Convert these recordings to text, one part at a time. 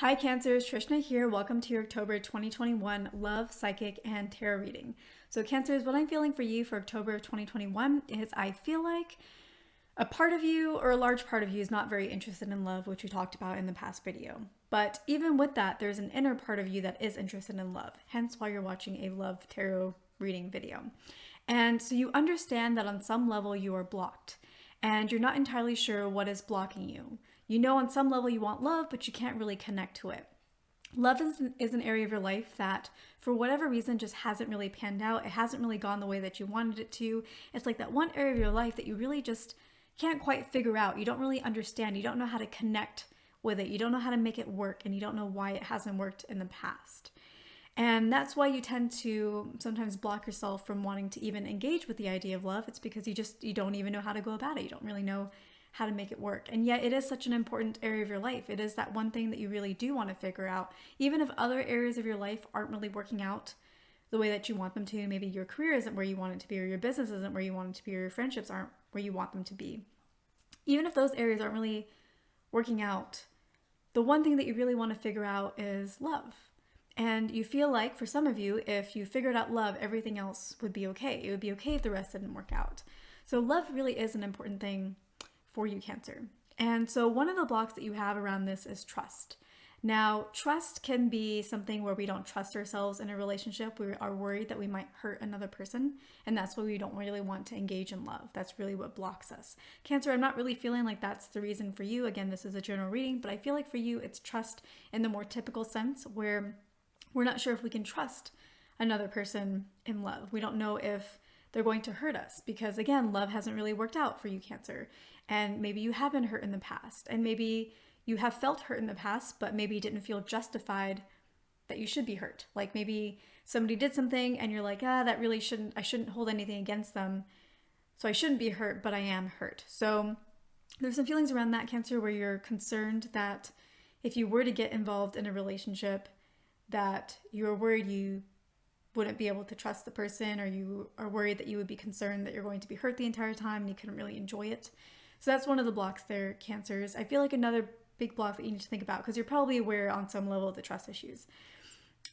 Hi Cancers, Trishna here. Welcome to your October 2021 Love, Psychic, and Tarot reading. So Cancers, what I'm feeling for you for October of 2021 is I feel like a part of you or a large part of you is not very interested in love, which we talked about in the past video. But even with that, there's an inner part of you that is interested in love, hence why you're watching a love tarot reading video. And so you understand that on some level you are blocked and you're not entirely sure what is blocking you. You know on some level you want love, but you can't really connect to it. Love is an area of your life that, for whatever reason, just hasn't really panned out. It hasn't really gone the way that you wanted it to. It's like that one area of your life that you really just can't quite figure out. You don't really understand. You don't know how to connect with it. You don't know how to make it work, and you don't know why it hasn't worked in the past. And that's why you tend to sometimes block yourself from wanting to even engage with the idea of love. It's because you don't even know how to go about it. You don't really know how to make it work. And yet it is such an important area of your life. It is that one thing that you really do want to figure out. Even if other areas of your life aren't really working out the way that you want them to, maybe your career isn't where you want it to be, or your business isn't where you want it to be, or your friendships aren't where you want them to be. Even if those areas aren't really working out, the one thing that you really want to figure out is love. And you feel like, for some of you, if you figured out love, everything else would be okay. It would be okay if the rest didn't work out. So love really is an important thing for you, Cancer. And so one of the blocks that you have around this is trust. Now, trust can be something where we don't trust ourselves in a relationship. We are worried that we might hurt another person, and that's why we don't really want to engage in love. That's really what blocks us. Cancer, I'm not really feeling like that's the reason for you. Again, this is a general reading, but I feel like for you, it's trust in the more typical sense where we're not sure if we can trust another person in love. We don't know if they're going to hurt us because, again, love hasn't really worked out for you, Cancer. And maybe you have been hurt in the past, and maybe you have felt hurt in the past, but maybe you didn't feel justified that you should be hurt. Like maybe somebody did something and you're like, that really I shouldn't hold anything against them. So I shouldn't be hurt, but I am hurt. So there's some feelings around that, Cancer, where you're concerned that if you were to get involved in a relationship, that you're worried you wouldn't be able to trust the person, or you are worried that you would be concerned that you're going to be hurt the entire time and you couldn't really enjoy it. So that's one of the blocks there, Cancers. I feel like another big block that you need to think about, because you're probably aware on some level of the trust issues.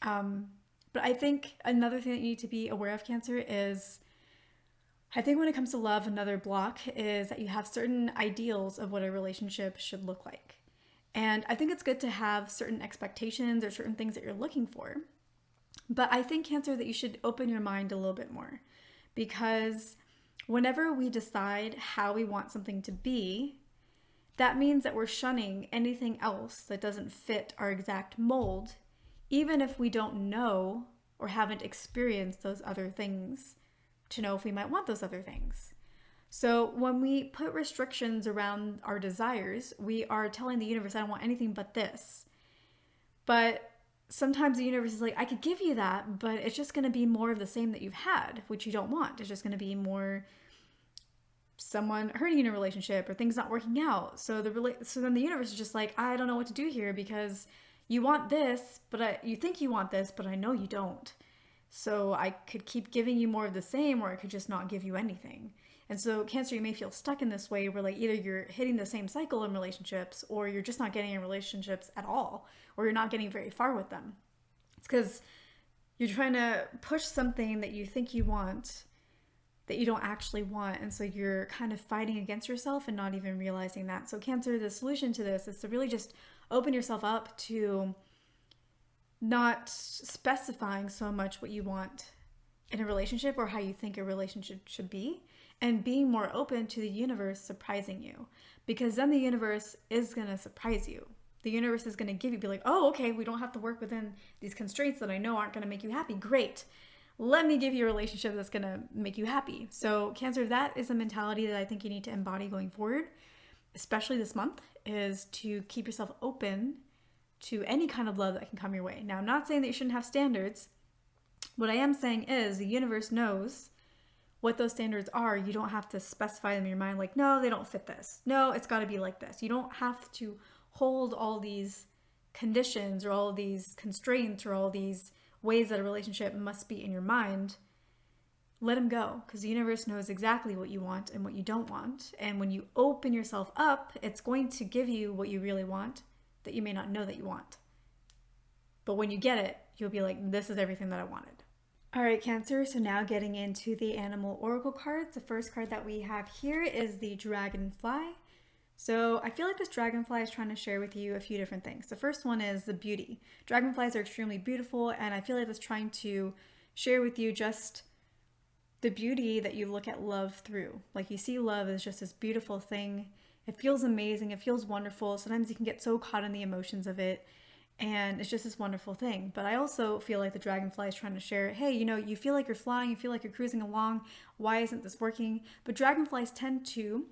But I think another thing that you need to be aware of, Cancer, is I think when it comes to love, another block is that you have certain ideals of what a relationship should look like. And I think it's good to have certain expectations or certain things that you're looking for. But I think, Cancer, that you should open your mind a little bit more, because whenever we decide how we want something to be, that means that we're shunning anything else that doesn't fit our exact mold, even if we don't know or haven't experienced those other things to know if we might want those other things. So when we put restrictions around our desires, we are telling the universe, I don't want anything but this. But sometimes the universe is like, I could give you that, but it's just going to be more of the same that you've had, which you don't want. It's just going to be more someone hurting you in a relationship or things not working out. So then the universe is just like, I don't know what to do here, because you want this, but you think you want this, but I know you don't. So I could keep giving you more of the same, or I could just not give you anything. And so, Cancer, you may feel stuck in this way where like either you're hitting the same cycle in relationships, or you're just not getting in relationships at all, or you're not getting very far with them. It's because you're trying to push something that you think you want that you don't actually want. And so you're kind of fighting against yourself and not even realizing that. So Cancer, the solution to this is to really just open yourself up to not specifying so much what you want in a relationship or how you think a relationship should be, and being more open to the universe surprising you, because then the universe is going to surprise you. The universe is going to be like, oh, okay, we don't have to work within these constraints that I know aren't going to make you happy. Great. Let me give you a relationship that's going to make you happy. So Cancer, that is a mentality that I think you need to embody going forward, especially this month, is to keep yourself open to any kind of love that can come your way. Now, I'm not saying that you shouldn't have standards. What I am saying is the universe knows what those standards are. You don't have to specify them in your mind like, no, they don't fit this. No, it's got to be like this. You don't have to hold all these conditions or all these constraints or all these ways that a relationship must be in your mind. Let them go, because the universe knows exactly what you want and what you don't want. And when you open yourself up, it's going to give you what you really want that you may not know that you want. But when you get it, you'll be like, this is everything that I wanted. All right, Cancer, so now getting into the animal oracle cards. The first card that we have here is the dragonfly. So I feel like this dragonfly is trying to share with you a few different things. The first one is the beauty. Dragonflies are extremely beautiful, and I feel like it's trying to share with you just the beauty that you look at love through. Like, you see love as just this beautiful thing. It feels amazing. It feels wonderful. Sometimes you can get so caught in the emotions of it, and it's just this wonderful thing. But I also feel like the dragonfly is trying to share, hey, you know, you feel like you're flying, you feel like you're cruising along. Why isn't this working? But dragonflies tend to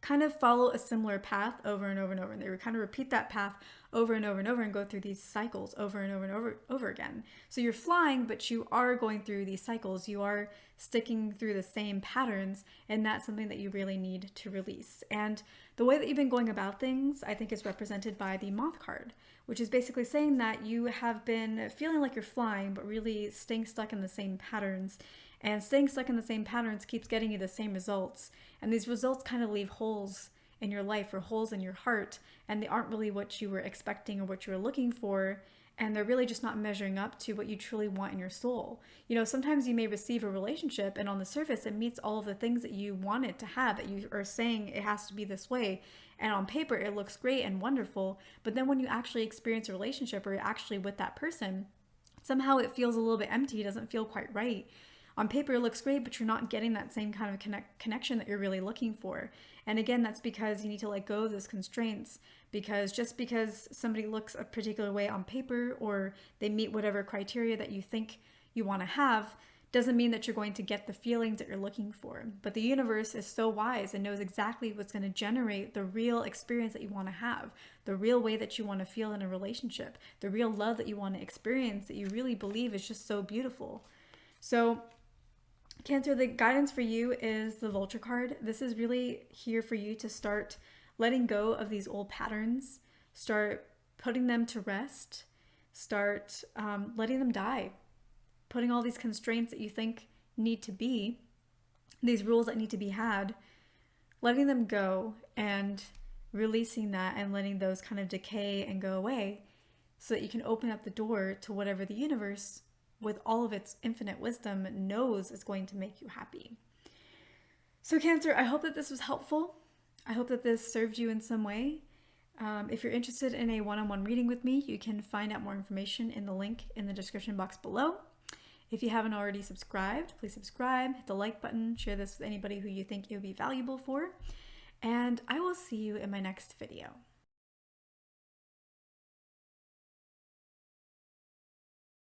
kind of follow a similar path over and over and over. And they would kind of repeat that path over and over and over and go through these cycles over and over and over again. So you're flying, but you are going through these cycles. You are sticking through the same patterns, and that's something that you really need to release. And the way that you've been going about things, I think, is represented by the Moth card, which is basically saying that you have been feeling like you're flying, but really staying stuck in the same patterns. And staying stuck in the same patterns keeps getting you the same results. And these results kind of leave holes in your life or holes in your heart, and they aren't really what you were expecting or what you were looking for. And they're really just not measuring up to what you truly want in your soul. You know, sometimes you may receive a relationship and on the surface it meets all of the things that you wanted to have, that you are saying it has to be this way. And on paper it looks great and wonderful. But then when you actually experience a relationship or you're actually with that person, somehow it feels a little bit empty. It doesn't feel quite right. On paper it looks great, but you're not getting that same kind of connection that you're really looking for. And again, that's because you need to let go of those constraints, because just because somebody looks a particular way on paper or they meet whatever criteria that you think you want to have doesn't mean that you're going to get the feelings that you're looking for. But the universe is so wise and knows exactly what's going to generate the real experience that you want to have, the real way that you want to feel in a relationship, the real love that you want to experience that you really believe is just so beautiful. So Cancer, the guidance for you is the Vulture card. This is really here for you to start letting go of these old patterns, start putting them to rest, start letting them die, putting all these constraints that you think need to be, these rules that need to be had, letting them go and releasing that and letting those kind of decay and go away so that you can open up the door to whatever the universe, with all of its infinite wisdom, knows is going to make you happy. So Cancer, I hope that this was helpful. I hope that this served you in some way. If you're interested in a one-on-one reading with me, you can find out more information in the link in the description box below. If you haven't already subscribed, please subscribe, hit the like button, share this with anybody who you think it would be valuable for, and I will see you in my next video.